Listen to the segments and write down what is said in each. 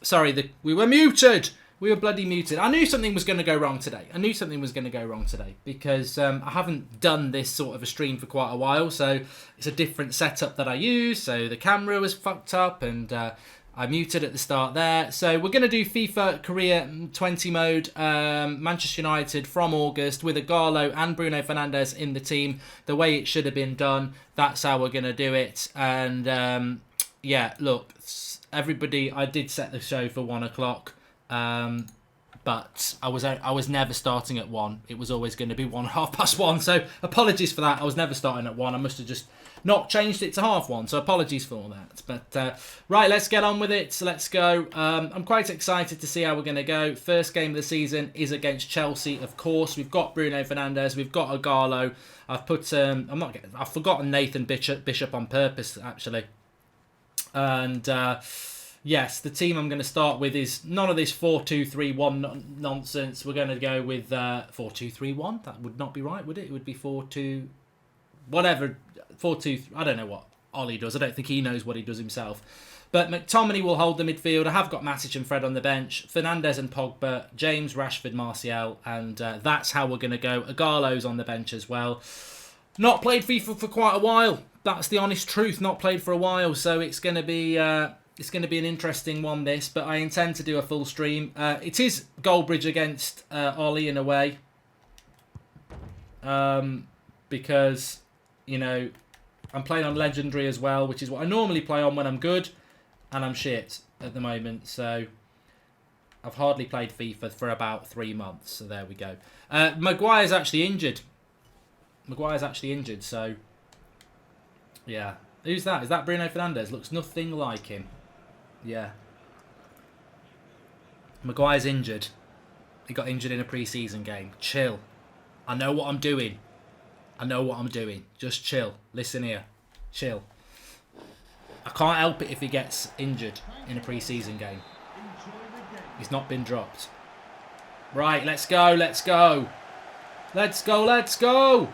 Sorry, we were muted. We were bloody muted. I knew something was going to go wrong today. Because I haven't done this sort of a stream for quite a while. So it's a different setup that I use. So the camera was fucked up and I muted at the start there. So we're going to do FIFA Career 20 mode, Manchester United from August with Ighalo and Bruno Fernandes in the team. The way it should have been done. That's how we're going to do it. And yeah, look, everybody, I did set the show for 1 o'clock. But I was never starting at 1. It was always going to be 1:30. So apologies for that. I was never starting at 1. I must have just not changed it to 1:30. So apologies for all that. But right, let's get on with it. So let's go. I'm quite excited to see how we're going to go. First game of the season is against Chelsea, of course. We've got Bruno Fernandes. We've got Ighalo. I've forgotten Nathan Bishop on purpose actually. And yes, the team I'm going to start with is none of this 4-2-3-1 nonsense. We're going to go with 4-2-3-1. That would not be right, would it? It would be 4-2... Whatever. 4-2... I don't know what Ollie does. I don't think he knows what he does himself. But McTominay will hold the midfield. I have got Matic and Fred on the bench. Fernandes and Pogba. James, Rashford, Martial. And that's how we're going to go. Ighalo's on the bench as well. Not played FIFA for quite a while. That's the honest truth. Not played for a while. So it's going to be... It's going to be an interesting one, this, but I intend to do a full stream. It is Goldbridge against Ollie in a way. Because, you know, I'm playing on Legendary as well, which is what I normally play on when I'm good, and I'm shit at the moment. So I've hardly played FIFA for about 3 months, so there we go. Maguire's actually injured. So yeah. Who's that? Is that Bruno Fernandes? Looks nothing like him. Yeah. Maguire's injured. He got injured in a pre-season game. Chill. I know what I'm doing. Just chill. Listen here. Chill. I can't help it if he gets injured in a pre-season game. He's not been dropped. Right, let's go. Let's go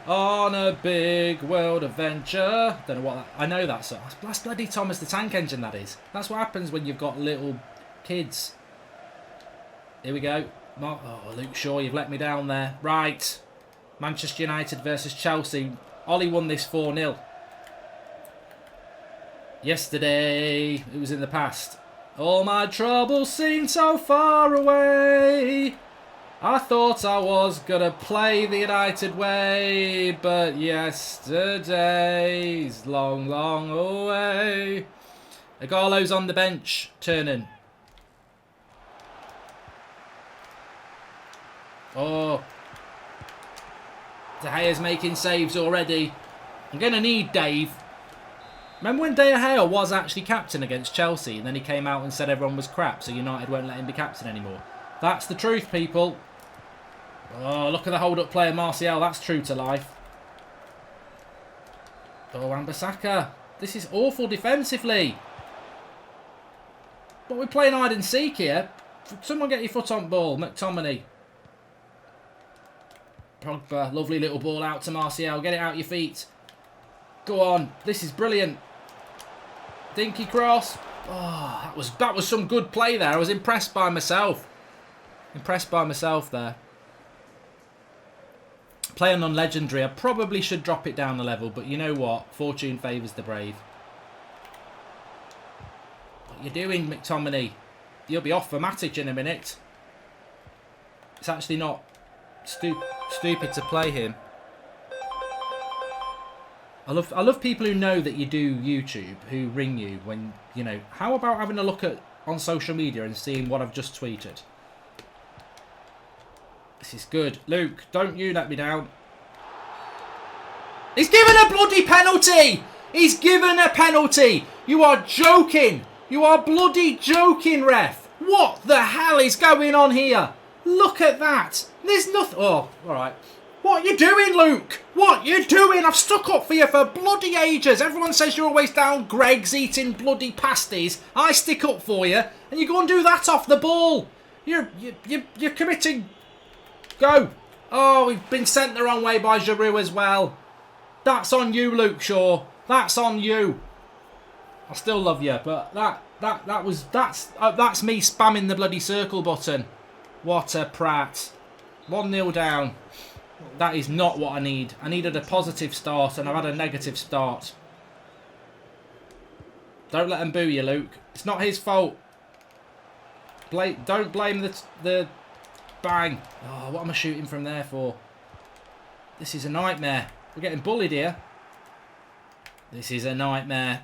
on a big world adventure. Don't know what that... I know that song. That's bloody Thomas the Tank Engine, that is. That's what happens when you've got little kids. Here we go. Oh, Luke Shaw, you've let me down there. Right. Manchester United versus Chelsea. Ollie won this 4-0. Yesterday. It was in the past. All my troubles seem so far away. I thought I was going to play the United way, but yesterday's long, long away. Ighalo's on the bench, turning. Oh. De Gea's making saves already. I'm going to need Dave. Remember when De Gea was actually captain against Chelsea, and then he came out and said everyone was crap, so United won't let him be captain anymore? That's the truth, people. Oh, look at the hold-up player, Martial. That's true to life. Oh, Wan-Bissaka. This is awful defensively. But we're playing hide and seek here. Someone get your foot on ball. McTominay. Pogba. Lovely little ball out to Martial. Get it out your feet. Go on. This is brilliant. Dinky cross. Oh, that was some good play there. I was impressed by myself. There. Playing on Legendary, I probably should drop it down a level, but you know what? Fortune favours the brave. What you doing, McTominay? You'll be off for Matic in a minute. It's actually not stupid to play him. I love people who know that you do YouTube, who ring you when, you know, how about having a look on social media and seeing what I've just tweeted? This is good. Luke, don't you let me down. He's given a bloody penalty! He's given a penalty! You are joking! You are bloody joking, ref! What the hell is going on here? Look at that! There's nothing... Oh, alright. What are you doing, Luke? What you doing? I've stuck up for you for bloody ages. Everyone says you're always down Greg's eating bloody pasties. I stick up for you, and you go and do that off the ball. You're committing... Go. Oh, we've been sent the wrong way by Giroud as well. That's on you, Luke Shaw. That's on you. I still love you, but that That's me spamming the bloody circle button. What a prat. 1-0 down. That is not what I need. I needed a positive start, and I've had a negative start. Don't let him boo you, Luke. It's not his fault. Don't blame the bang. Oh, what am I shooting from there for? This is a nightmare. We're getting bullied here. This is a nightmare.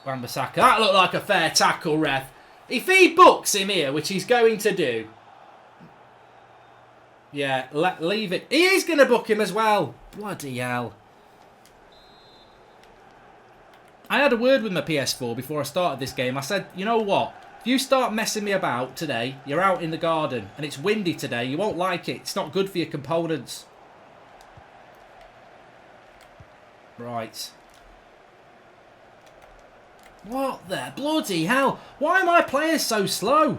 Wan-Bissaka. That looked like a fair tackle, ref. If he books him here, which he's going to do. Yeah, leave it. He is going to book him as well. Bloody hell. I had a word with my PS4 before I started this game. I said, you know what? If you start messing me about today, you're out in the garden. And it's windy today. You won't like it. It's not good for your components. Right. What the bloody hell? Why are my players so slow?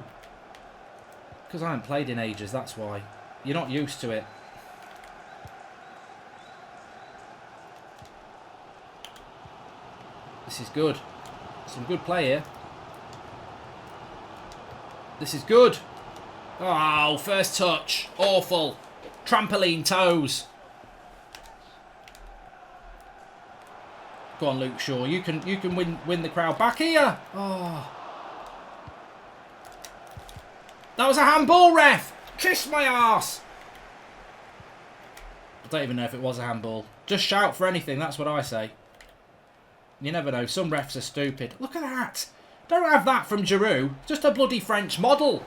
Because I haven't played in ages, that's why. You're not used to it. This is good. Some good play here. This is good. Oh, first touch. Awful. Trampoline toes. Go on, Luke Shaw. You can win the crowd back here. Oh. That was a handball, ref. Kiss my arse. I don't even know if it was a handball. Just shout for anything. That's what I say. You never know. Some refs are stupid. Look at that. Don't have that from Giroud. Just a bloody French model.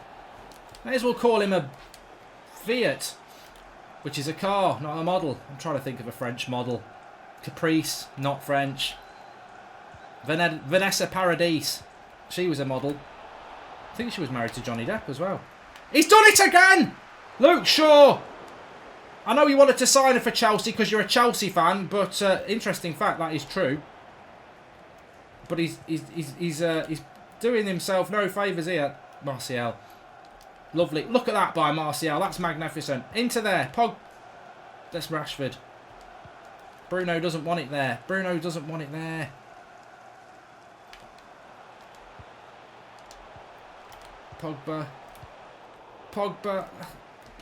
May as well call him a Fiat, which is a car, not a model. I'm trying to think of a French model. Caprice, not French. Vanessa Paradis. She was a model. I think she was married to Johnny Depp as well. He's done it again! Luke Shaw! I know you wanted to sign her for Chelsea because you're a Chelsea fan, but interesting fact, that is true. But he's doing himself no favours here. Martial. Lovely. Look at that by Martial. That's magnificent. Into there. That's Rashford. Bruno doesn't want it there. Bruno doesn't want it there. Pogba. Pogba.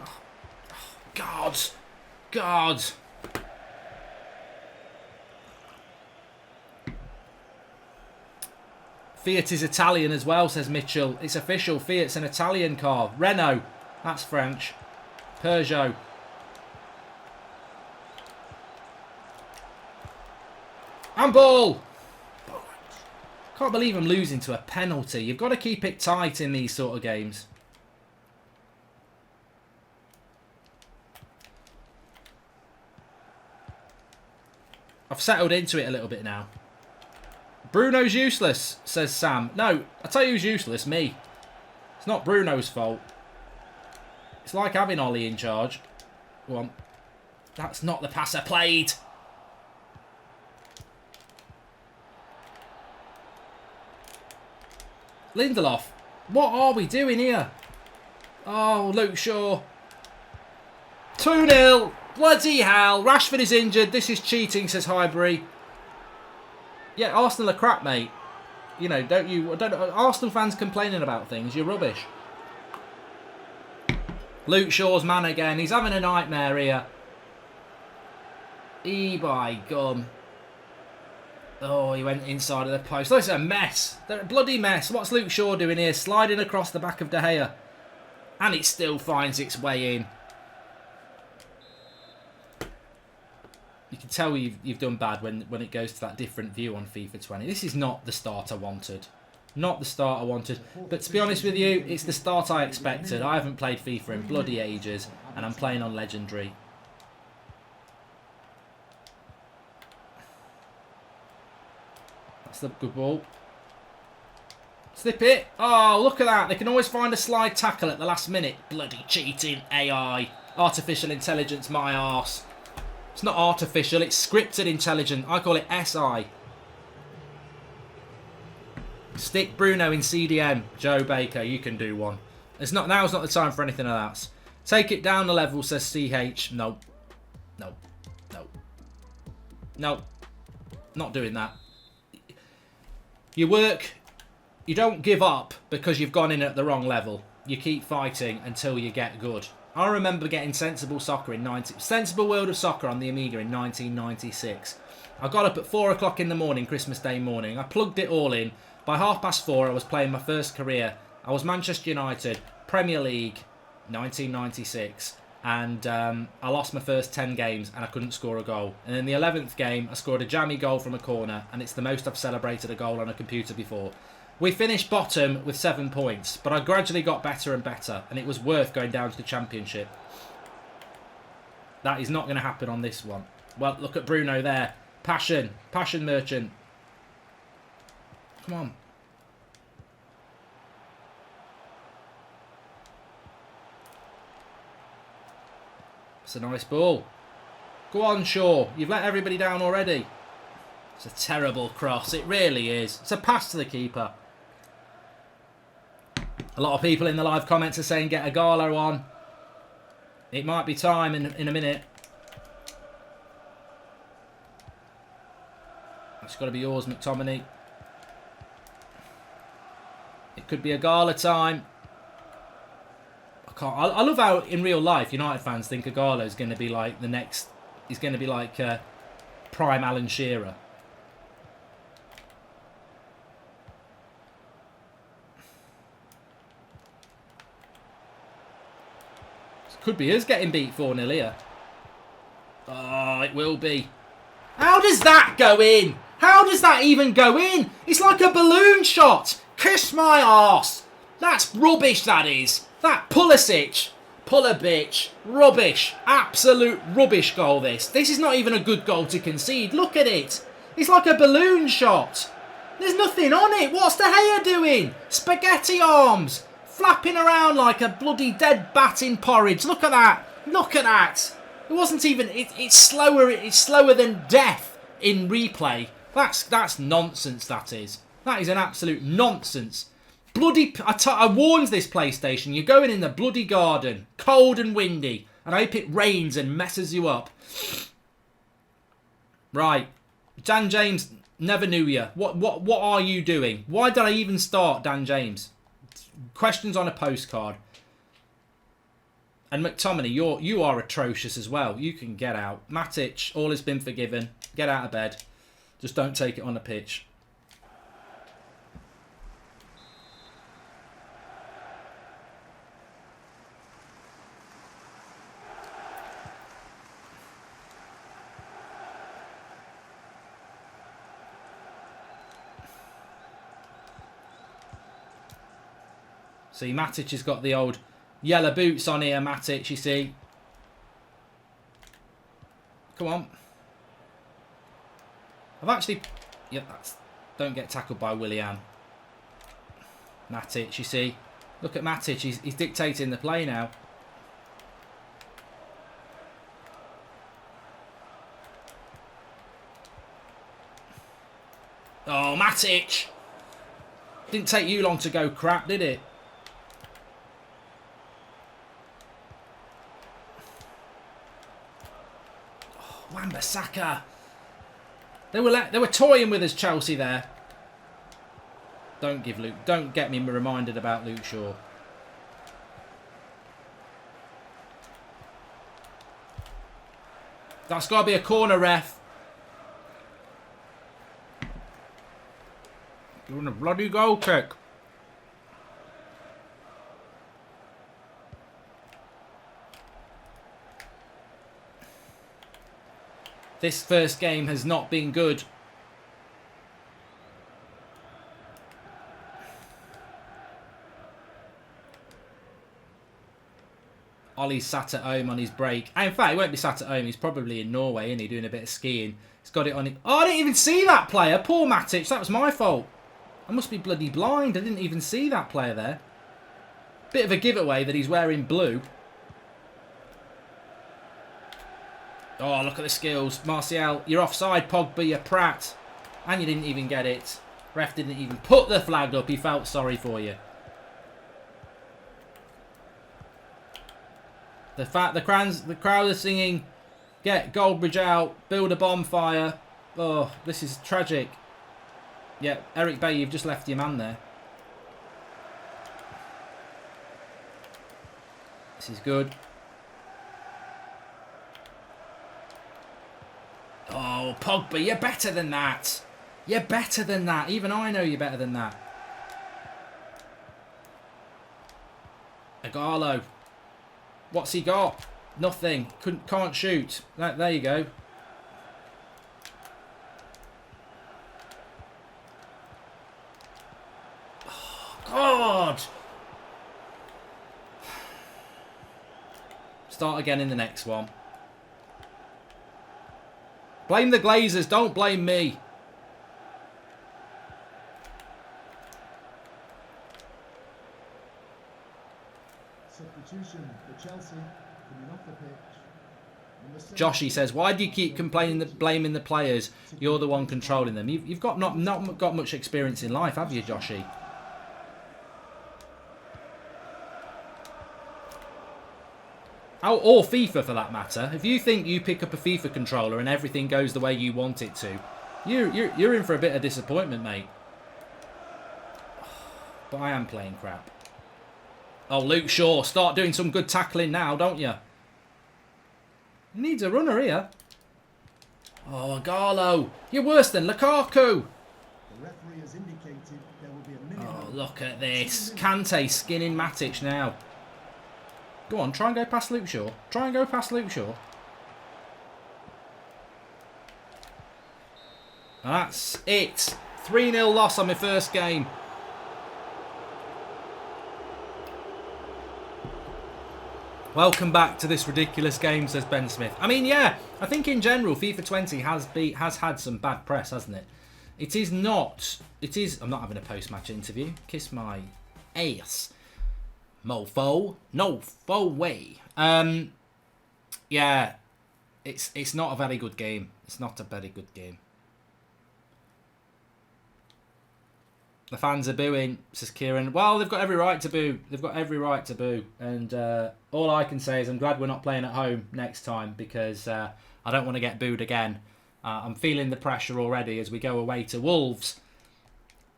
Oh, God. God. Fiat is Italian as well, says Mitchell. It's official. Fiat's an Italian car. Renault. That's French. Peugeot. Handball! Can't believe I'm losing to a penalty. You've got to keep it tight in these sort of games. I've settled into it a little bit now. Bruno's useless, says Sam. No, I tell you who's useless, me. It's not Bruno's fault. It's like having Ollie in charge. Go on. That's not the pass I played. Lindelof. What are we doing here? Oh, Luke Shaw. 2-0. Bloody hell. Rashford is injured. This is cheating, says Highbury. Yeah, Arsenal are crap, mate. You know, Arsenal fans complaining about things. You're rubbish. Luke Shaw's man again. He's having a nightmare here. By gum. Oh, he went inside of the post. This is a mess. They're a bloody mess. What's Luke Shaw doing here? Sliding across the back of De Gea. And it still finds its way in. You can tell you've done bad when it goes to that different view on FIFA 20. This is not the start I wanted. Not the start I wanted. But to be honest with you, it's the start I expected. I haven't played FIFA in bloody ages. And I'm playing on Legendary. That's the good ball. Slip it. Oh, look at that. They can always find a slide tackle at the last minute. Bloody cheating AI. Artificial intelligence, my arse. It's not artificial, it's scripted intelligence. I call it SI. Stick Bruno in CDM. Joe Baker, you can do one. Now's not the time for anything of that. Take it down the level, says CH. No. No. No. No. Not doing that. You work. You don't give up because you've gone in at the wrong level. You keep fighting until you get good. I remember getting Sensible World of Soccer on the Amiga in 1996. I got up at 4 o'clock in the morning, Christmas Day morning. I plugged it all in. By 4:30, I was playing my first career. I was Manchester United, Premier League, 1996. And I lost my first 10 games and I couldn't score a goal. And in the 11th game, I scored a jammy goal from a corner. And it's the most I've celebrated a goal on a computer before. We finished bottom with 7 points, but I gradually got better and better, and it was worth going down to the Championship. That is not going to happen on this one. Well, look at Bruno there. Passion merchant. Come on. It's a nice ball. Go on, Shaw. You've let everybody down already. It's a terrible cross. It really is. It's a pass to the keeper. A lot of people in the live comments are saying get a Galo on. It might be time in a minute. That's got to be yours, McTominay. It could be a Gala time. I love how in real life United fans think Igalo is going to be like the next. He's going to be like prime Alan Shearer. Could be us getting beat 4-0 here. Oh, it will be. How does that go in? How does that even go in? It's like a balloon shot. Kiss my arse. That's rubbish, that is. That Pulisic. Pull a bitch. Rubbish. Absolute rubbish goal, this. This is not even a good goal to concede. Look at it. It's like a balloon shot. There's nothing on it. What's De Gea doing? Spaghetti arms. Flapping around like a bloody dead bat in porridge. Look at that. Look at that. It wasn't even... It's slower. It's slower than death in replay. That's nonsense, that is. That is an absolute nonsense. Bloody... I warned this PlayStation. You're going in the bloody garden. Cold and windy. And I hope it rains and messes you up. Right. Dan James, never knew you. What are you doing? Why did I even start Dan James? Questions on a postcard. And McTominay, you are atrocious as well. You can get out. Matic, all has been forgiven. Get out of bed. Just don't take it on the pitch. See, Matic has got the old yellow boots on here, Matic, you see. Come on. I've actually... Yep, that's... Don't get tackled by Willian. Matic, you see. Look at Matic, he's dictating the play now. Oh, Matic! Didn't take you long to go crap, did it? Wan-Bissaka. They were toying with us, Chelsea there. Don't get me reminded about Luke Shaw. That's got to be a corner, ref. Doing a bloody goal kick. This first game has not been good. Ollie's sat at home on his break. And in fact, he won't be sat at home. He's probably in Norway, isn't he, doing a bit of skiing. He's got it on him. Oh, I didn't even see that player. Poor Matic. That was my fault. I must be bloody blind. I didn't even see that player there. Bit of a giveaway that he's wearing blue. Oh, look at the skills. Martial, you're offside, Pogba, you prat. And you didn't even get it. Ref didn't even put the flag up. He felt sorry for you. The crowd are singing, get Goldbridge out, build a bonfire. Oh, this is tragic. Yeah, Eric Bay, you've just left your man there. This is good. Oh, Pogba, you're better than that. You're better than that. Even I know you're better than that. Agarlo. What's he got? Nothing. Can't shoot. There you go. Oh, God. Start again in the next one. Blame the Glazers. Don't blame me. Substitution for Chelsea coming off the pitch. Joshy says, why do you keep blaming the players? You're the one controlling them. You've got not got much experience in life, have you, Joshy? Oh, or FIFA for that matter. If you think you pick up a FIFA controller and everything goes the way you want it to, you're in for a bit of disappointment, mate. But I am playing crap. Oh, Luke Shaw, start doing some good tackling now, don't you? He needs a runner here. Oh, Agarlo, you're worse than Lukaku. The referee has indicated there will be a minimum. Oh, look at this. Kante skinning Matic now. Go on, try and go past Luke Shaw. Try and go past Luke Shaw. That's it. 3-0 loss on my first game. Welcome back to this ridiculous game, says Ben Smith. I mean, yeah, I think in general, FIFA 20 has had some bad press, hasn't it? It is not... It is... I'm not having a post-match interview. Kiss my ass. Mofo. No fo way. Yeah, it's not a very good game. It's not a very good game. The fans are booing, says Kieran. Well, they've got every right to boo. They've got every right to boo. And all I can say is I'm glad we're not playing at home next time because I don't want to get booed again. I'm feeling the pressure already as we go away to Wolves.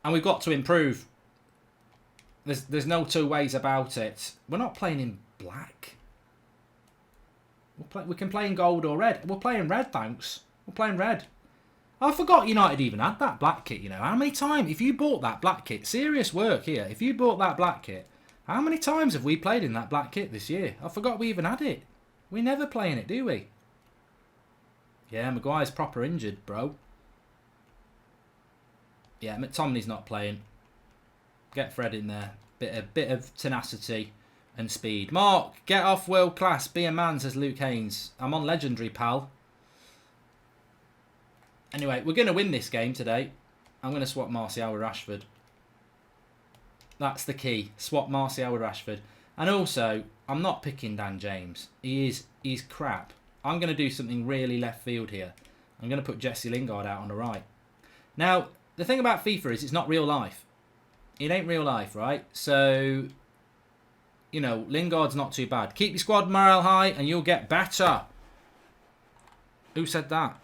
And we've got to improve. There's no two ways about it. We're not playing in black. We can play in gold or red. We're playing red, thanks. We're playing red. I forgot United even had that black kit, you know. How many times, if you bought that black kit, serious work here, if you bought that black kit, how many times have we played in that black kit this year? I forgot we even had it. We never play in it, do we? Yeah, Maguire's proper injured, bro. Yeah, McTominay's not playing. Get Fred in there. Bit of tenacity and speed. Mark, get off world class. Be a man, says Luke Haynes. I'm on legendary, pal. Anyway, we're going to win this game today. I'm going to swap Martial with Rashford. That's the key. Swap Martial with Rashford. And also, I'm not picking Dan James. He's crap. I'm going to do something really left field here. I'm going to put Jesse Lingard out on the right. Now, the thing about FIFA is it's not real life. It ain't real life, right? So, you know, Lingard's not too bad. Keep your squad morale high and you'll get better. Who said that?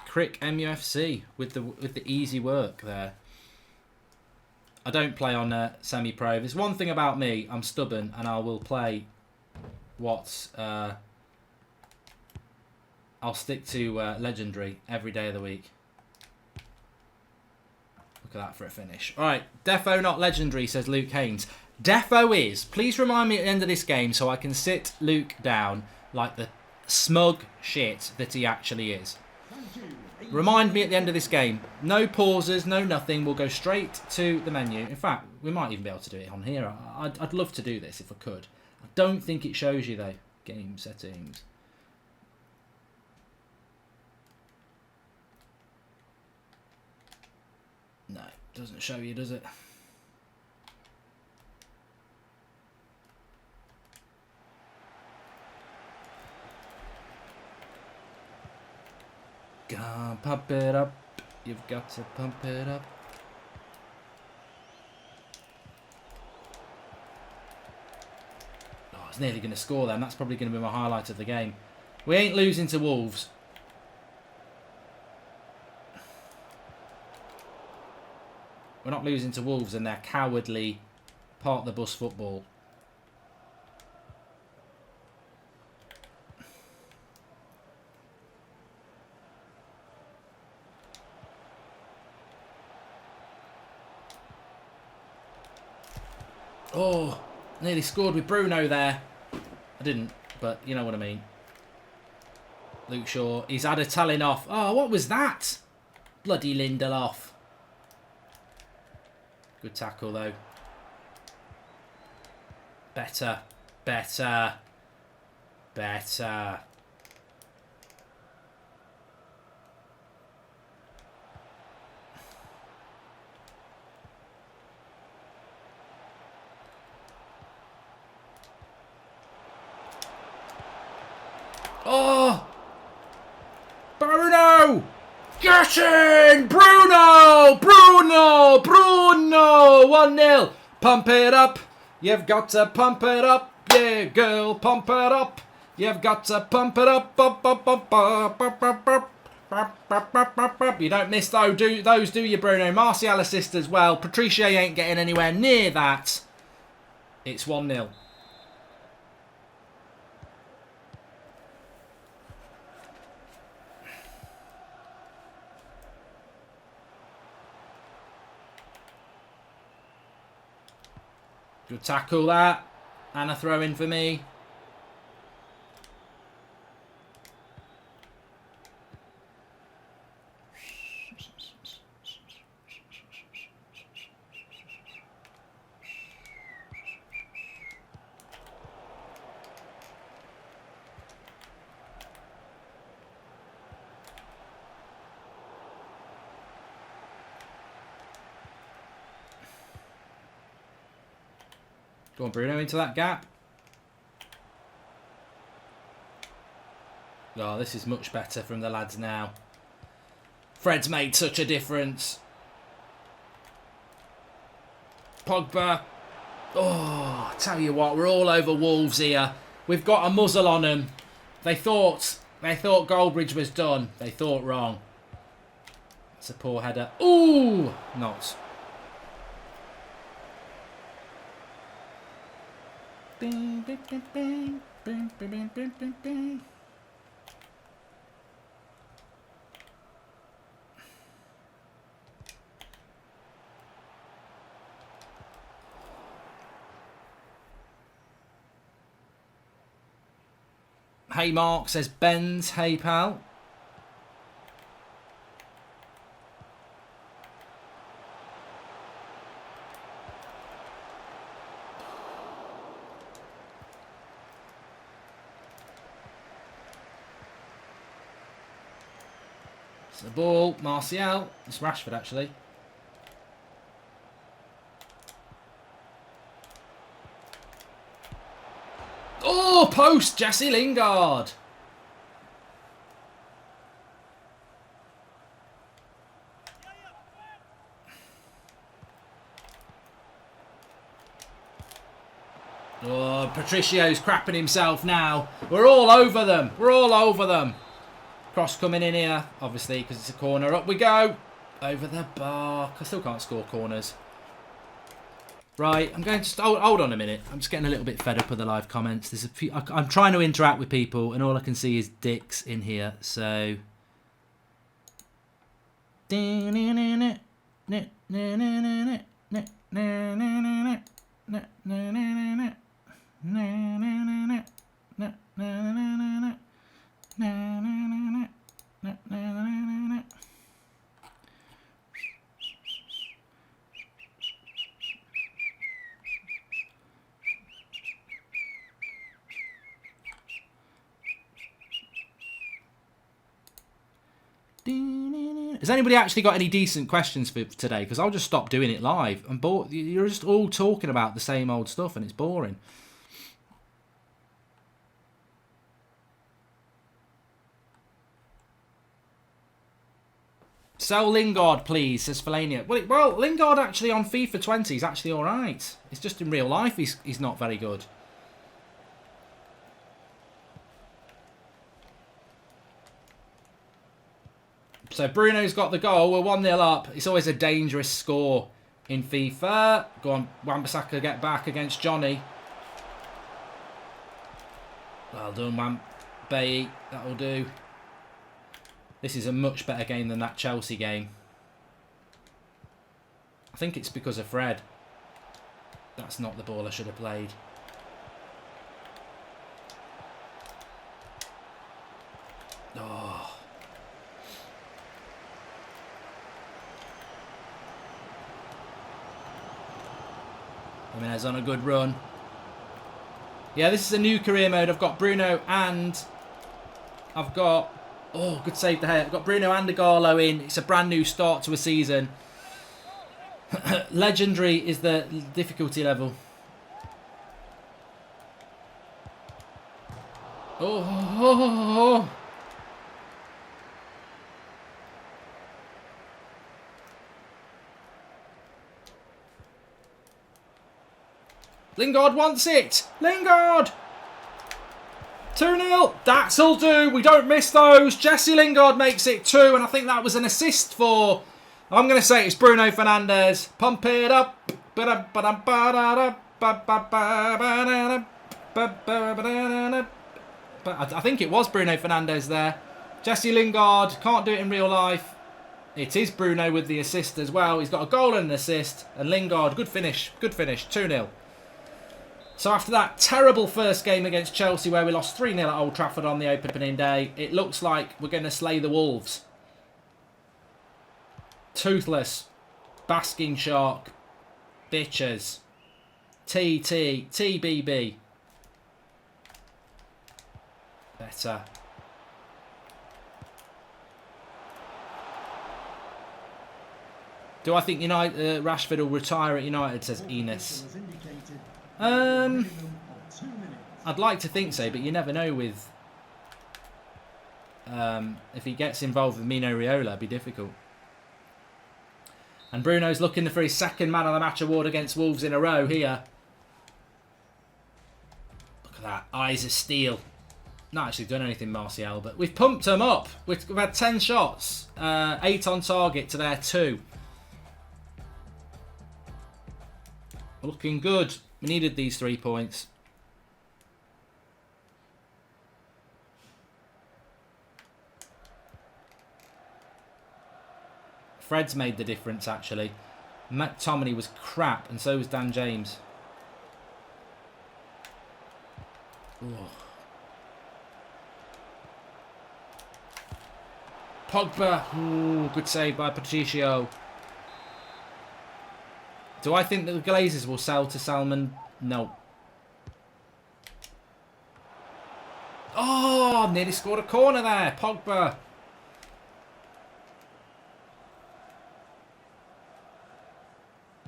Crick MUFC with the easy work there. I don't play on semi-pro. There's one thing about me. I'm stubborn and I will play what's... I'll stick to legendary every day of the week. Look at that for a finish. All right, defo not legendary, says Luke Haynes. Defo is. Please remind me at the end of this game so I can sit Luke down like the smug shit that he actually is. Remind me at the end of this game. No pauses, no nothing. We'll go straight to the menu. In fact, we might even be able to do it on here. I'd love to do this if I could. I don't think it shows you, though. Game settings. No, it doesn't show you, does it? Go pump it up. You've got to pump it up. Oh, I was nearly going to score then. That's probably going to be my highlight of the game. We ain't losing to Wolves. We're not losing to Wolves and their cowardly park the bus football. Oh, nearly scored with Bruno there. I didn't, but you know what I mean. Luke Shaw, he's had a telling off. Oh, what was that? Bloody Lindelof. Good tackle, though. Better. Better. Better. Oh! Bruno! Get in! Bruno! Bruno! Bruno! 1-0. Pump it up. You've got to pump it up. Yeah, girl, pump it up. You've got to pump it up. Up, up, up, up, up, up, up. You don't miss those, do you, Bruno? Martial assist as well. Patricia ain't getting anywhere near that. It's 1-0. Good tackle that. And a throw in for me. Go on, Bruno, into that gap. Oh, this is much better from the lads now. Fred's made such a difference. Pogba. Oh, I tell you what, we're all over Wolves here. We've got a muzzle on them. They thought Goldbridge was done. They thought wrong. It's a poor header. Ooh, not. Bing, bing, bing, bing, bing, bing, bing, bing, bing, bing. Hey Mark, says Ben's. Hey pal. It's the ball. Martial. It's Rashford actually. Oh, post, Jesse Lingard. Oh, Patricio's crapping himself now. We're all over them. We're all over them. Cross coming in here, obviously, because it's a corner. Up we go. Over the bar. I still can't score corners. Right, I'm going to... hold on a minute. I'm just getting a little bit fed up with the live comments. There's a few... I'm trying to interact with people, and all I can see is dicks in here, so... Has anybody actually got any decent questions for today? Because I'll just stop doing it live. I'm bored. You're just all talking about the same old stuff and it's boring. Sell Lingard, please, says Fellaini. Well, Lingard actually on FIFA 20 is actually alright. It's just in real life he's not very good. So Bruno's got the goal. We're 1-0 up. It's always a dangerous score in FIFA. Go on, Wan-Bissaka, get back against Johnny. Well done, Wan-Bay. That'll do. This is a much better game than that Chelsea game. I think it's because of Fred. That's not the ball I should have played. Oh. Jimenez on a good run. Yeah, this is a new career mode. I've got Bruno and I've got... Oh, good save there. I've got Bruno and Igalo in. It's a brand new start to a season. Legendary is the difficulty level. Oh. Lingard wants it. Lingard. 2-0. That'll do. We don't miss those. Jesse Lingard makes it 2, and I think that was an assist for... I'm going to say it's Bruno Fernandes. Pump it up. But I think it was Bruno Fernandes there. Jesse Lingard can't do it in real life. It is Bruno with the assist as well. He's got a goal and an assist. And Lingard, good finish. Good finish. 2-0. So after that terrible first game against Chelsea where we lost 3-0 at Old Trafford on the opening day, it looks like we're going to slay the Wolves. Toothless. Basking Shark. Bitches. TT. TBB. Better. Do I think Rashford will retire at United, says Enos. I'd like to think so, but you never know with... if he gets involved with Mino Raiola, it'd be difficult. And Bruno's looking for his second Man of the Match award against Wolves in a row here. Look at that. Eyes of steel. Not actually done anything, Martial, but we've pumped them up. We've had 10 shots. 8 on target to their 2. Looking good. We needed these 3 points. Fred's made the difference, actually. McTominay was crap, and so was Dan James. Ugh. Pogba. Ooh, good save by Patricio. Do I think that the Glazers will sell to Salmon? No. Oh, nearly scored a corner there. Pogba.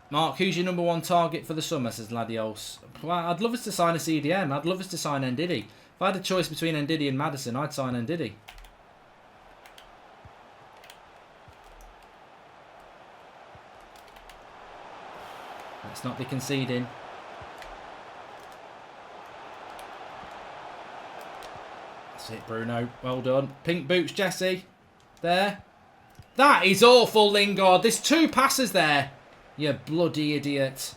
Mark, who's your number 1 target for the summer, says Ladios. Well, I'd love us to sign a CDM. I'd love us to sign Ndidi. If I had a choice between Ndidi and Maddison, I'd sign Ndidi. Let's not be conceding. That's it, Bruno. Well done. Pink boots, Jesse. There. That is awful, Lingard. There's 2 passes there. You bloody idiot.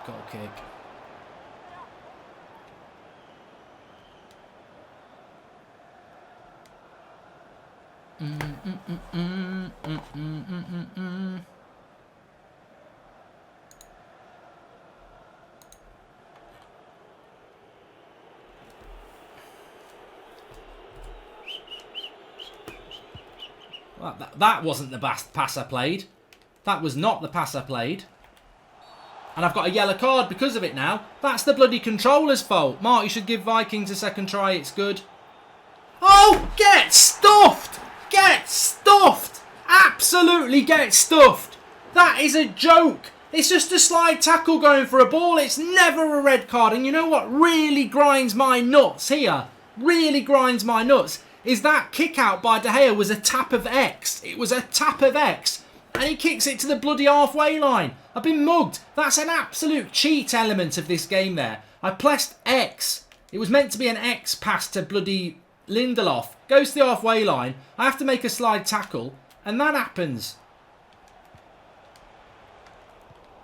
Goal kick. Well, that wasn't the best pass I played. That was not the pass I played. And I've got a yellow card because of it now. That's the bloody controller's fault. Mark, you should give Vikings a second try. It's good. Oh, get stuffed! Get stuffed! Absolutely get stuffed! That is a joke! It's just a slide tackle going for a ball. It's never a red card. And you know what really grinds my nuts here? Really grinds my nuts. Is that kick out by De Gea was a tap of X. It was a tap of X. And he kicks it to the bloody halfway line. I've been mugged. That's an absolute cheat element of this game there. I pressed X. It was meant to be an X pass to bloody Lindelof goes to the halfway line. I have to make a slide tackle, and that happens.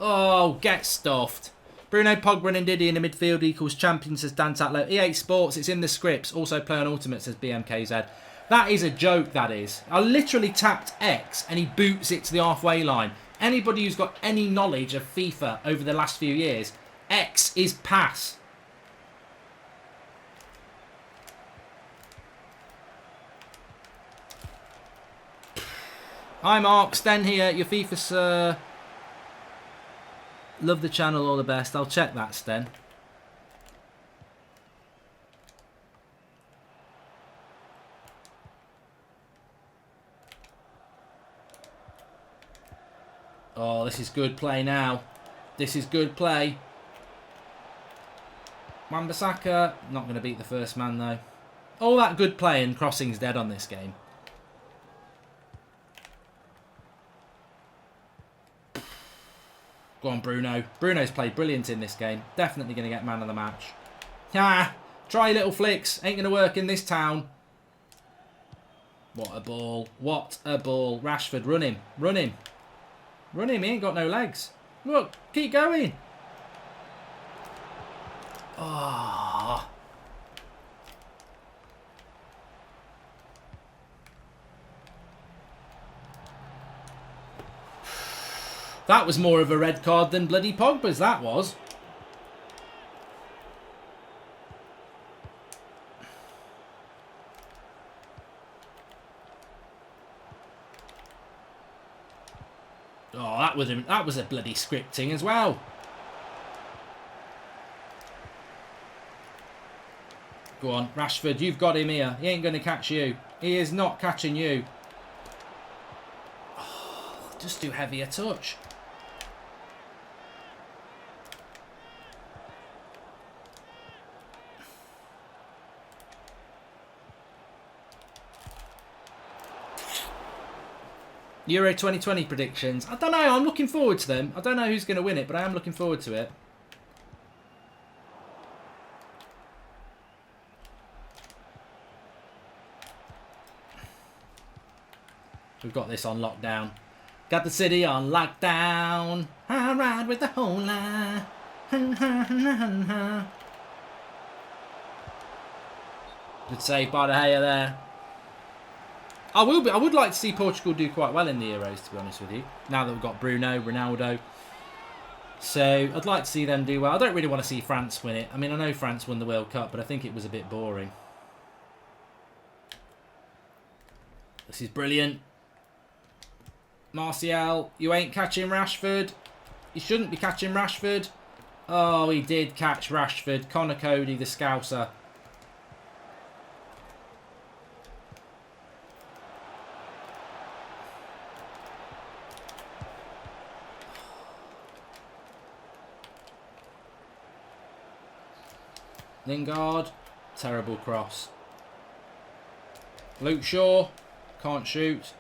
Oh, get stuffed. Bruno, Pogba and Ndidi in the midfield equals champion, says Dan Tatlow. EA Sports, it's in the scripts. Also play on Ultimate, says BMKZ. That is a joke, that is. I literally tapped X and he boots it to the halfway line. Anybody who's got any knowledge of FIFA over the last few years, X is pass. Hi Mark, Sten here, your FIFA sir. Love the channel, all the best. I'll check that, Sten. Oh, this is good play now. This is good play. Wan-Bissaka, not going to beat the first man though. All that good play and crossing's dead on this game. Go on, Bruno. Bruno's played brilliant in this game. Definitely going to get man of the match. Ah, try little flicks. Ain't going to work in this town. What a ball. What a ball. Rashford, run him. Run him. Run him. He ain't got no legs. Look, keep going. Ah. Oh. That was more of a red card than bloody Pogba's, that was. Oh, that was a bloody scripting as well. Go on, Rashford, you've got him here. He ain't going to catch you. He is not catching you. Oh, just do heavier touch. Euro 2020 predictions. I don't know. I'm looking forward to them. I don't know who's going to win it, but I am looking forward to it. We've got this on lockdown. Got the city on lockdown. I ride with the whole line. Good save by De Gea there. I would like to see Portugal do quite well in the Euros, to be honest with you. Now that we've got Bruno, Ronaldo. So, I'd like to see them do well. I don't really want to see France win it. I mean, I know France won the World Cup, but I think it was a bit boring. This is brilliant. Martial, you ain't catching Rashford. You shouldn't be catching Rashford. Oh, he did catch Rashford. Connor Cody, the Scouser. Lingard, terrible cross. Luke Shaw, can't shoot.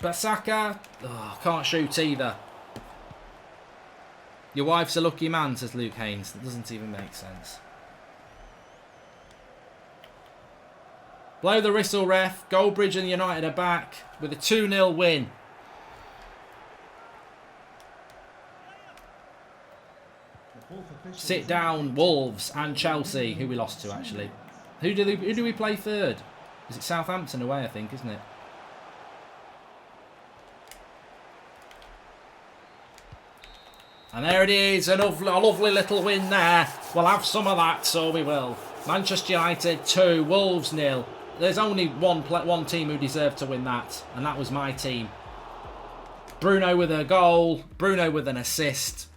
Basaka, oh, can't shoot either. Your wife's a lucky man, says Luke Haynes. That doesn't even make sense. Blow the whistle, ref. Goldbridge and United are back with a 2-0 win. Sit down, Wolves and Chelsea, who we lost to actually. Who do we play third? Is it Southampton away, I think, isn't it? And there it is, a lovely little win there. We'll have some of that, so we will. Manchester United 2, Wolves 0. There's only one team who deserved to win that, and that was my team. Bruno with a goal, Bruno with an assist.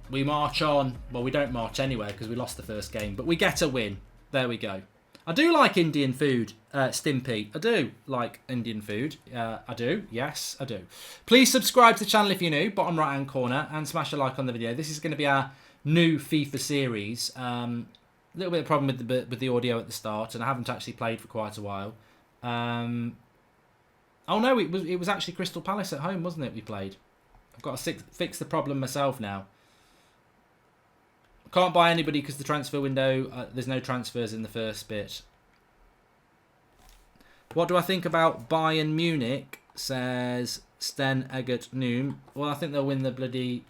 We march on. Well, we don't march anywhere because we lost the first game, but we get a win. There we go. I do like Indian food, Stimpy. I do like Indian food. I do. Yes, I do. Please subscribe to the channel if you're new, bottom right hand corner, and smash a like on the video. This is going to be our new FIFA series. A little bit of problem with the audio at the start, and I haven't actually played for quite a while. Oh no, it was actually Crystal Palace at home, wasn't it? We played. I've got to fix the problem myself now. Can't buy anybody because the transfer window, there's no transfers in the first bit. What do I think about Bayern Munich, says Sten Eggert Noom. Well, I think they'll win the bloody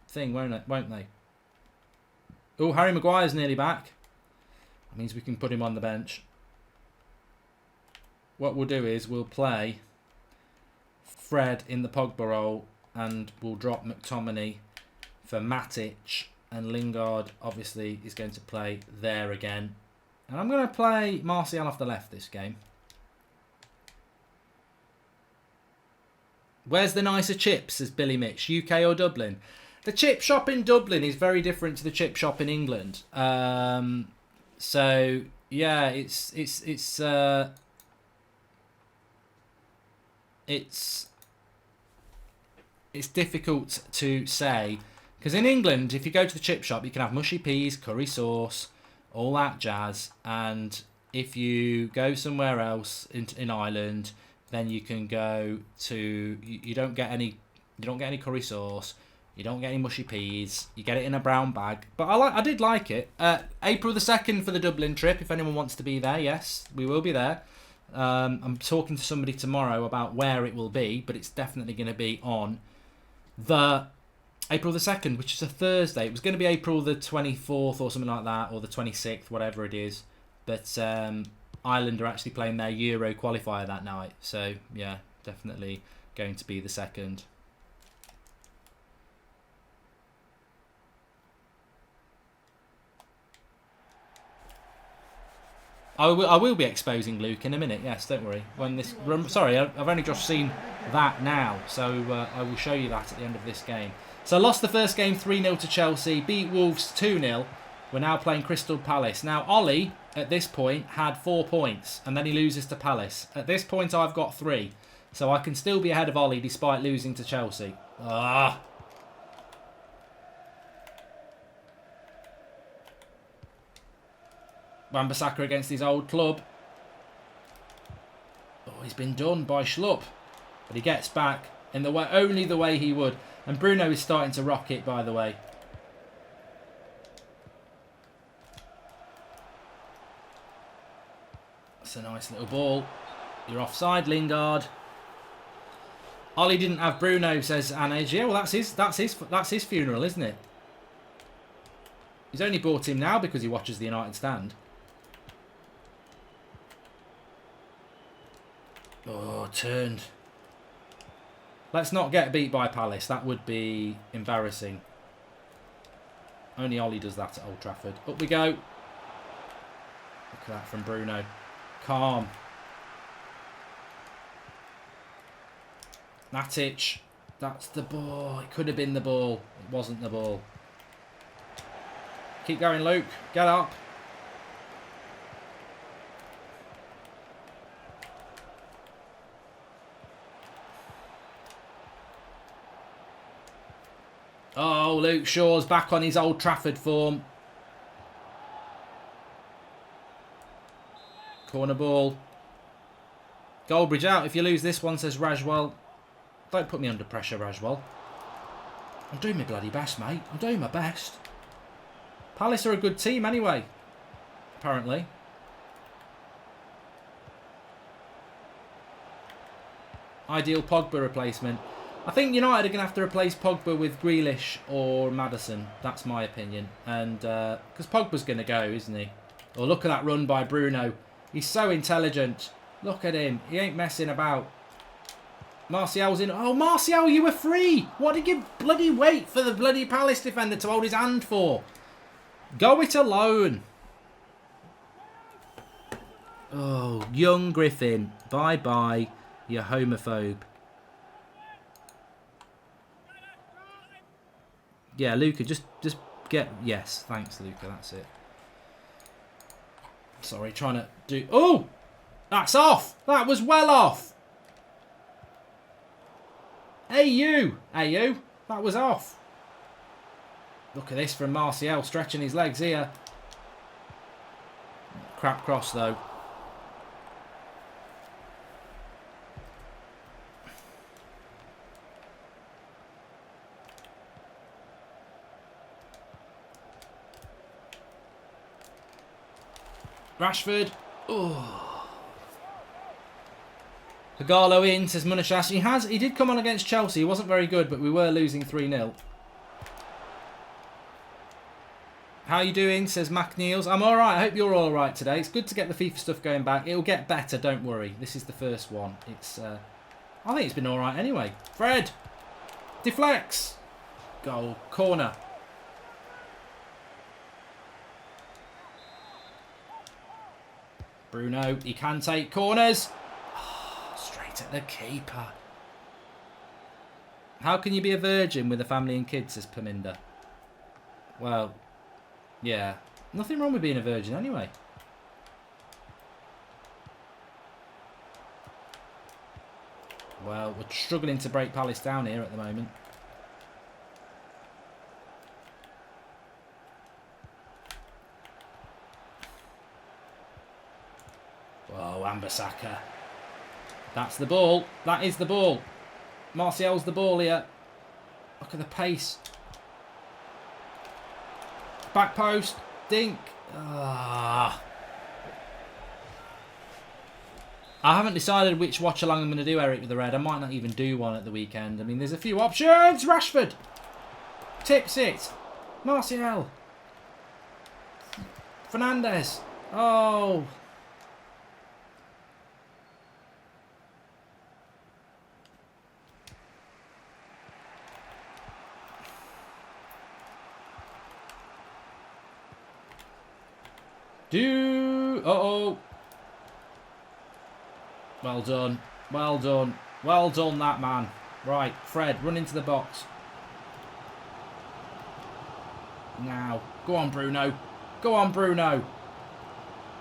thing, won't they? Oh, Harry Maguire's nearly back. That means we can put him on the bench. What we'll do is we'll play Fred in the Pogba role and we'll drop McTominay for Matic, and Lingard obviously is going to play there again. And I'm going to play Martial off the left this game. Where's the nicer chips, says Billy Mitch, UK or Dublin? The chip shop in Dublin is very different to the chip shop in England. So yeah, it's difficult to say, because in England, if you go to the chip shop, you can have mushy peas, curry sauce, all that jazz, and if you go somewhere else in Ireland, then you can go to you don't get any curry sauce, you don't get any mushy peas, you get it in a brown bag. But I did like it. April the 2nd for the Dublin trip. If anyone wants to be there, yes, we will be there. I'm talking to somebody tomorrow about where it will be, but it's definitely going to be on the April the 2nd, which is a Thursday. It was going to be April the 24th or something like that, or the 26th, whatever it is. But Ireland are actually playing their Euro qualifier that night. So, yeah, definitely going to be the 2nd. I will be exposing Luke in a minute. Yes, don't worry. When this, sorry, I've only just seen that now, so I will show you that at the end of this game. So lost the first game 3-0 to Chelsea, beat Wolves 2-0. We're now playing Crystal Palace. Now Ollie at this point had 4 points, and then he loses to Palace. At this point, I've got 3, so I can still be ahead of Ollie despite losing to Chelsea. Ah. Wan-Bissaka against his old club. Oh, he's been done by Schlupp. But he gets back in the way, only the way he would. And Bruno is starting to rock it, by the way. That's a nice little ball. You're offside, Lingard. Ollie didn't have Bruno, says Anage. Yeah, well, that's his funeral, isn't it? He's only bought him now because he watches the United stand. Oh, turned. Let's not get beat by Palace. That would be embarrassing. Only Ollie does that at Old Trafford. Up we go. Look at that from Bruno. Calm. Matic. That's the ball. It could have been the ball. It wasn't the ball. Keep going, Luke. Get up. Oh, Luke Shaw's back on his Old Trafford form. Corner ball. Goldbridge out. If you lose this one, says Rajwell. Don't put me under pressure, Rajwell. I'm doing my bloody best, mate. I'm doing my best. Palace are a good team anyway, apparently. Ideal Pogba replacement. I think United are going to have to replace Pogba with Grealish or Maddison. That's my opinion. And because Pogba's going to go, isn't he? Oh, look at that run by Bruno. He's so intelligent. Look at him. He ain't messing about. Martial's in. Oh, Martial, you were free. What did you bloody wait for the bloody Palace defender to hold his hand for? Go it alone. Oh, young Griffin. Bye-bye, you homophobe. Yeah, Luca, just get... Yes, thanks, Luca, that's it. Sorry, trying to do... Oh! That's off! That was well off! Hey, you! Hey, you! That was off. Look at this from Martial, stretching his legs here. Crap cross, though. Rashford. Oh. Hagalo in, says Munashas. He did come on against Chelsea. He wasn't very good, but we were losing 3-0. How you doing, says McNeils. I'm alright. I hope you're alright today. It's good to get the FIFA stuff going back. It'll get better, don't worry. This is the first one. It's I think it's been alright anyway. Fred. Deflects. Goal. Corner. Bruno. He can take corners. Oh, straight at the keeper. How can you be a virgin with a family and kids, says Paminda. Well, yeah. Nothing wrong with being a virgin anyway. Well, we're struggling to break Palace down here at the moment. Whoa, Ambasaka. That's the ball. That is the ball. Martial's the ball here. Look at the pace. Back post. Dink. Ah. I haven't decided which watch along I'm going to do, Eric, with the red. I might not even do one at the weekend. I mean, there's a few options. Rashford. Tips it. Martial. Fernandes. Oh. Uh-oh. Well done. Well done. Well done, that man. Right, Fred, run into the box. Now. Go on, Bruno. Go on, Bruno.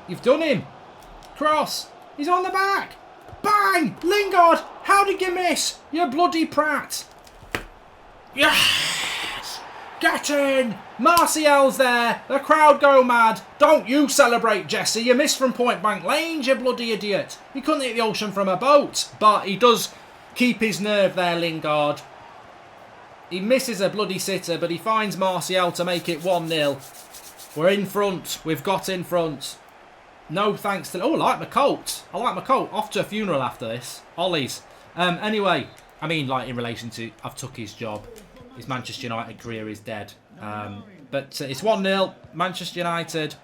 You've done him. Cross. He's on the back. Bang! Lingard! How did you miss? You bloody prat. Yes! Get in! Martial's there. The crowd go mad. Don't you celebrate, Jesse. You missed from point blank range, you bloody idiot. He couldn't hit the ocean from a boat. But he does keep his nerve there, Lingard. He misses a bloody sitter, but he finds Martial to make it 1-0. We're in front. We've got in front. No thanks to... Oh, I like my coat. I like my coat. Off to a funeral after this. Ollie's. Anyway, I mean, like, in relation to... I've took his job. His Manchester United career is dead. But it's 1-0. Manchester United.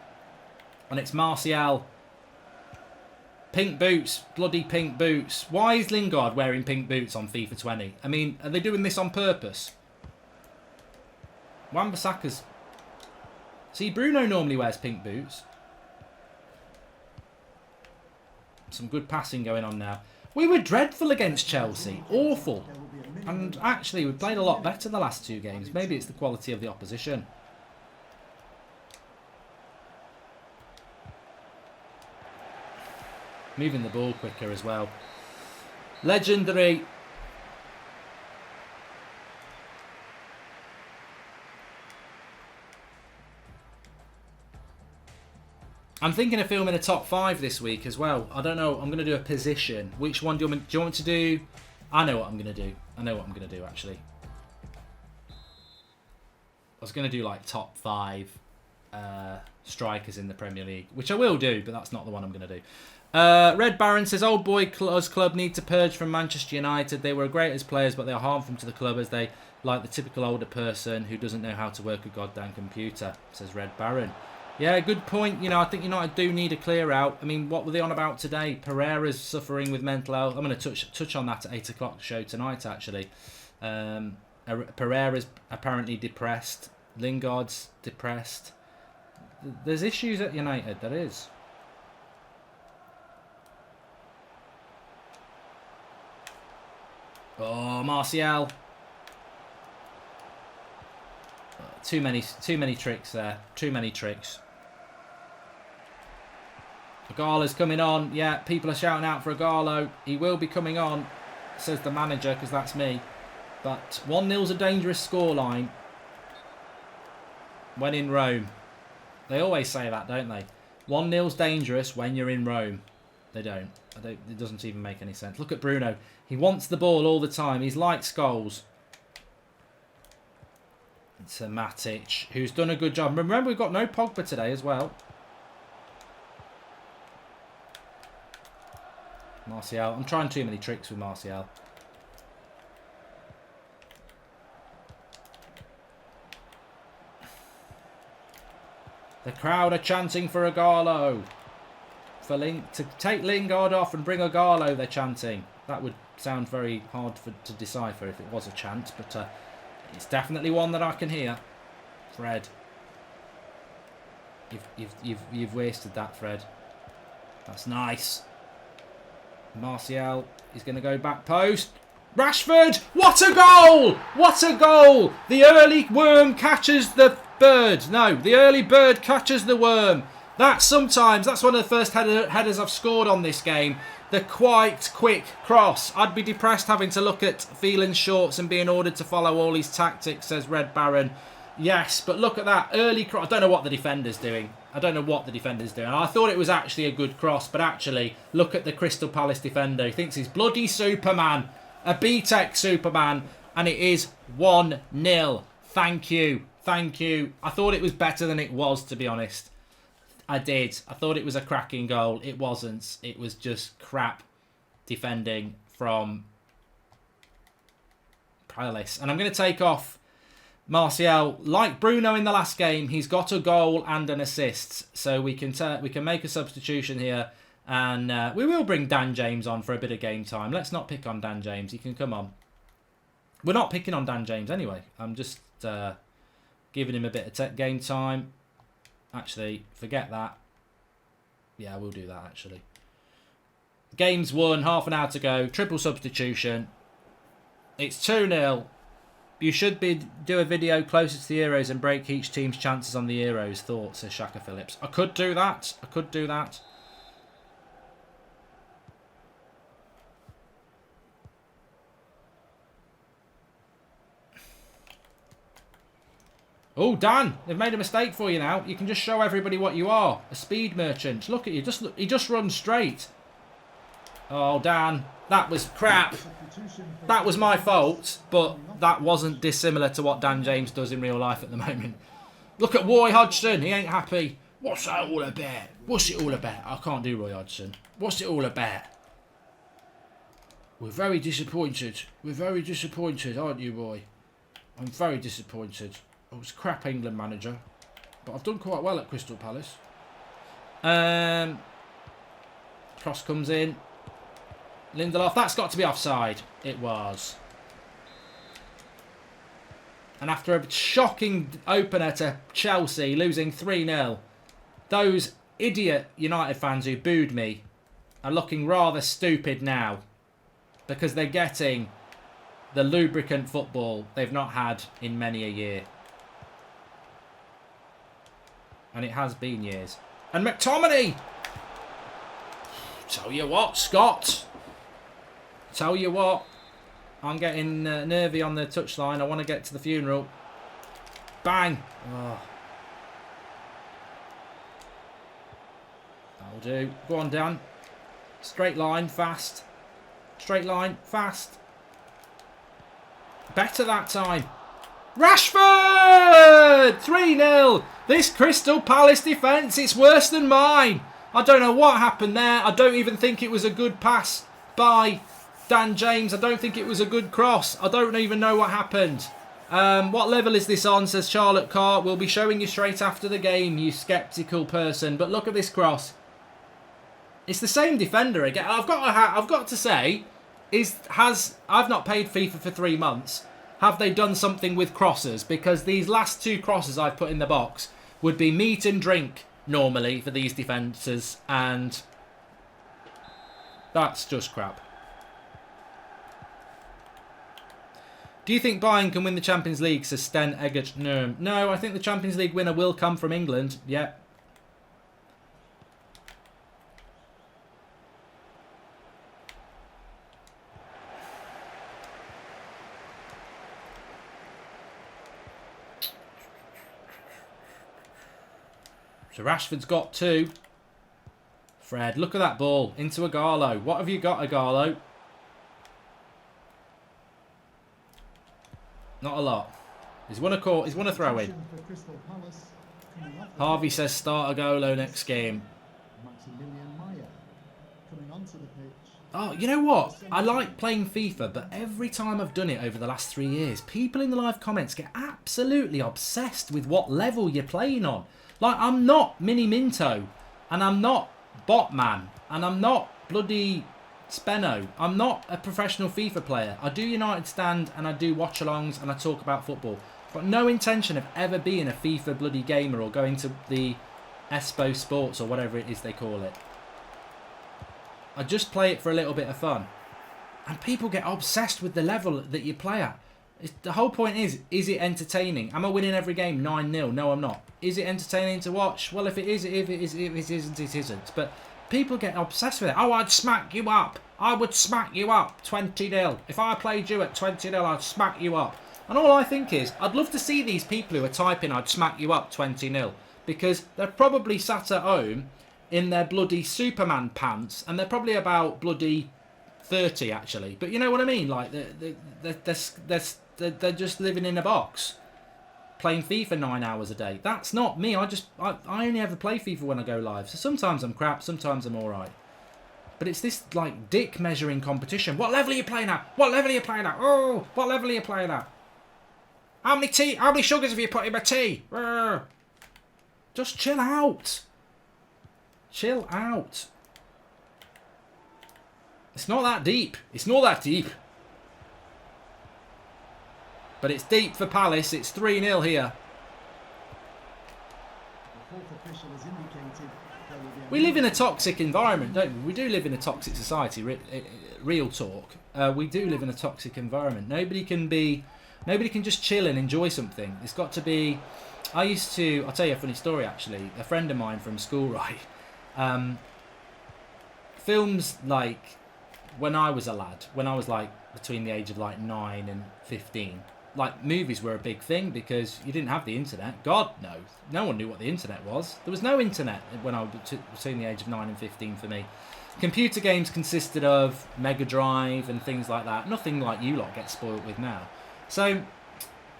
And it's Martial. Pink boots. Bloody pink boots. Why is Lingard wearing pink boots on FIFA 20? I mean, are they doing this on purpose? Wan-Bissaka's... See, Bruno normally wears pink boots. Some good passing going on now. We were dreadful against Chelsea. Awful. And actually, we played a lot better the last two games. Maybe it's the quality of the opposition. Moving the ball quicker as well. Legendary. I'm thinking of filming a top 5 this week as well. I don't know. I'm going to do a position. Which one do you want me to do? I know what I'm going to do. I know what I'm going to do, actually. I was going to do, like, top 5 strikers in the Premier League, which I will do, but that's not the one I'm going to do. Red Baron says, old boy club need to purge from Manchester United. They were great as players, but they are harmful to the club as they like the typical older person who doesn't know how to work a goddamn computer, says Red Baron. Yeah, good point. You know, I think United do need a clear out. I mean, what were they on about today? Pereira's suffering with mental health. I'm going to touch on that at 8 o'clock show tonight, actually. Pereira's apparently depressed. Lingard's depressed. There's issues at United, there is. Oh, Martial. Too many tricks there. Too many tricks. Agala's coming on. Yeah, people are shouting out for Agalo. He will be coming on, says the manager, because that's me. But 1-0's a dangerous scoreline when in Rome. They always say that, don't they? 1-0's dangerous when you're in Rome. They don't. It doesn't even make any sense. Look at Bruno. He wants the ball all the time. He's like Scholes. It's a Matic, who's done a good job. Remember, we've got no Pogba today as well. Martial. I'm trying too many tricks with Martial. The crowd are chanting for Ighalo. To take Lingard off and bring Ighalo, they're chanting. That would sound very hard to decipher if it was a chant, but it's definitely one that I can hear. Fred. You've wasted that, Fred. That's nice. Martial is going to go back post. Rashford! What a goal! What a goal! The early worm catches the bird. No, the early bird catches the worm. That's one of the first headers I've scored on this game. The quite quick cross. I'd be depressed having to look at Phelan's shorts and being ordered to follow all his tactics, says Red Baron. Yes, but look at that early cross. I don't know what the defender's doing. I thought it was actually a good cross, but actually, look at the Crystal Palace defender. He thinks he's bloody Superman. A B-Tech Superman. And it is 1-0. Thank you. Thank you. I thought it was better than it was, to be honest. I did. I thought it was a cracking goal. It wasn't. It was just crap defending from Palace. And I'm going to take off Martial. Like Bruno in the last game, he's got a goal and an assist. So we can make a substitution here. And we will bring Dan James on for a bit of game time. Let's not pick on Dan James. He can come on. We're not picking on Dan James anyway. I'm just giving him a bit of game time. Actually, forget that. Yeah, we'll do that, actually. Game's won. Half an hour to go. Triple substitution. It's 2-0. You should do a video closer to the Euros and break each team's chances on the Euros, thought, says Shaka Phillips. I could do that. Oh, Dan, they've made a mistake for you now. You can just show everybody what you are. A speed merchant. Look at you. He just runs straight. Oh, Dan, that was crap. That was my fault, but that wasn't dissimilar to what Dan James does in real life at the moment. Look at Roy Hodgson. He ain't happy. What's that all about? What's it all about? I can't do Roy Hodgson. What's it all about? We're very disappointed. We're very disappointed, aren't you, Roy? I'm very disappointed. I was a crap England manager, but I've done quite well at Crystal Palace. Cross comes in. Lindelof, that's got to be offside. It was. And after a shocking opener to Chelsea, losing 3-0, those idiot United fans who booed me are looking rather stupid now because they're getting the lubricant football they've not had in many a year. And it has been years. And McTominay! Tell you what, Scott. Tell you what. I'm getting nervy on the touchline. I want to get to the funeral. Bang! Oh. That'll do. Go on, Dan. Straight line, fast. Straight line, fast. Better that time. Rashford! 3-0. This Crystal Palace defence, it's worse than mine. I don't know what happened there. I don't even think it was a good pass by Dan James. I don't think it was a good cross. I don't even know what happened. What level is this on, says Charlotte Carr. We'll be showing you straight after the game, you sceptical person. But look at this cross. It's the same defender again. I've got to say, I've not paid FIFA for 3 months. Have they done something with crosses? Because these last 2 crosses I've put in the box would be meat and drink normally for these defences, and that's just crap. Do you think Bayern can win the Champions League, says Sten Eggert Nurm? No, I think the Champions League winner will come from England. Yeah. So Rashford's got 2. Fred, look at that ball. Into Ighalo. What have you got, Ighalo? Not a lot. He's won a throw in. Harvey says start Ighalo next game. Maximilian Meyer coming onto the pitch. Oh, you know what? I like playing FIFA, but every time I've done it over the last 3 years, people in the live comments get absolutely obsessed with what level you're playing on. Like, I'm not Mini Minto, and I'm not Botman, and I'm not bloody Spenno. I'm not a professional FIFA player. I do United Stand, and I do watch-alongs, and I talk about football. I've got no intention of ever being a FIFA bloody gamer or going to the Espo Sports or whatever it is they call it. I just play it for a little bit of fun. And people get obsessed with the level that you play at. The whole point is it entertaining? Am I winning every game 9-0? No, I'm not. Is it entertaining to watch? Well, if it is, if it isn't, it isn't. But people get obsessed with it. Oh, I'd smack you up. I would smack you up 20-0. If I played you at 20-0, I'd smack you up. And all I think is, I'd love to see these people who are typing, I'd smack you up 20-0. Because they're probably sat at home in their bloody Superman pants, and they're probably about bloody 30 actually. But you know what I mean? Like they're just living in a box, playing FIFA 9 hours a day. That's not me. I only ever play FIFA when I go live. So sometimes I'm crap, sometimes I'm all right. But it's this like dick measuring competition. What level are you playing at? What level are you playing at? Oh, what level are you playing at? How many sugars have you put in my tea? Just chill out. Chill out. It's not that deep. It's not that deep. But it's deep for Palace. It's 3-0 here. We live in a toxic environment, don't we? We do live in a toxic society. Real talk. We do live in a toxic environment. Nobody can just chill and enjoy something. It's got to be... I'll tell you a funny story actually. A friend of mine from school, right? Films like when I was a lad, when I was like between the age of like 9 and 15, like movies were a big thing because you didn't have the internet. God, no one knew what the internet was. There was no internet when I was between the age of 9 and 15 for me. Computer games consisted of Mega Drive and things like that. Nothing like you lot get spoiled with now. So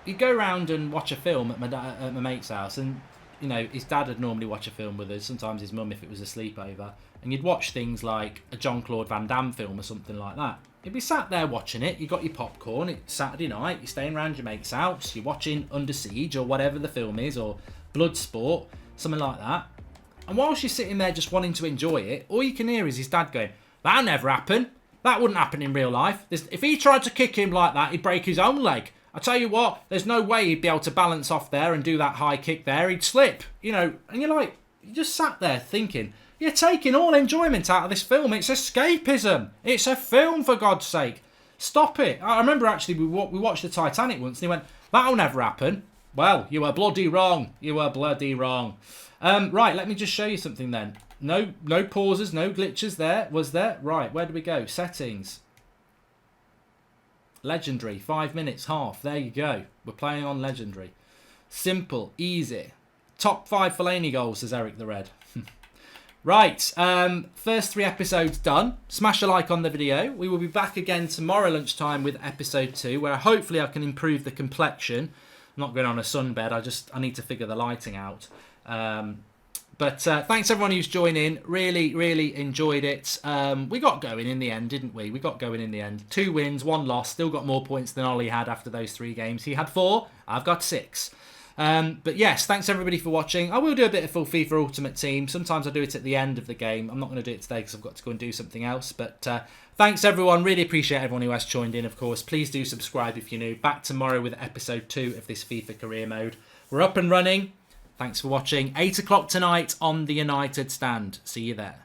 you go around and watch a film at my mate's house, and you know his dad would normally watch a film with us. Sometimes his mum if it was a sleepover, and you'd watch things like a Jean-Claude Van Damme film or something like that. You'd be sat there watching it. You got your popcorn. It's Saturday night. You're staying around your mate's house. You're watching Under Siege or whatever the film is, or Bloodsport, something like that. And whilst you're sitting there just wanting to enjoy it, all you can hear is his dad going, "That'll never happen. That wouldn't happen in real life. If he tried to kick him like that, he'd break his own leg. I tell you what, there's no way he'd be able to balance off there and do that high kick there. He'd slip, you know." And you're like, you just sat there thinking, you're taking all enjoyment out of this film. It's escapism. It's a film, for God's sake. Stop it. I remember actually we watched the Titanic once and he went, "That'll never happen." Well, you were bloody wrong. You were bloody wrong. Right, let me just show you something then. No pauses, no glitches there. Was there? Right, where do we go? Settings. Legendary, 5 minutes, half. There you go. We're playing on Legendary. Simple, easy. Top 5 Fellaini goals, says Eric the Red. Right, first 3 episodes done. Smash a like on the video. We will be back again tomorrow lunchtime with episode 2, where hopefully I can improve the complexion. I'm not going on a sunbed. I need to figure the lighting out. But thanks everyone who's joined in. Really, really enjoyed it. We got going in the end, didn't we? We got going in the end. 2 wins, 1 loss. Still got more points than Ollie had after those 3 games. He had 4. I've got 6. But yes, thanks everybody for watching. I will do a bit of full FIFA Ultimate Team. Sometimes I do it at the end of the game. I'm not going to do it today because I've got to go and do something else. But thanks everyone. Really appreciate everyone who has joined in, of course. Please do subscribe if you're new. Back tomorrow with episode 2 of this FIFA career mode. We're up and running. Thanks for watching. 8 o'clock tonight on the United Stand. See you there.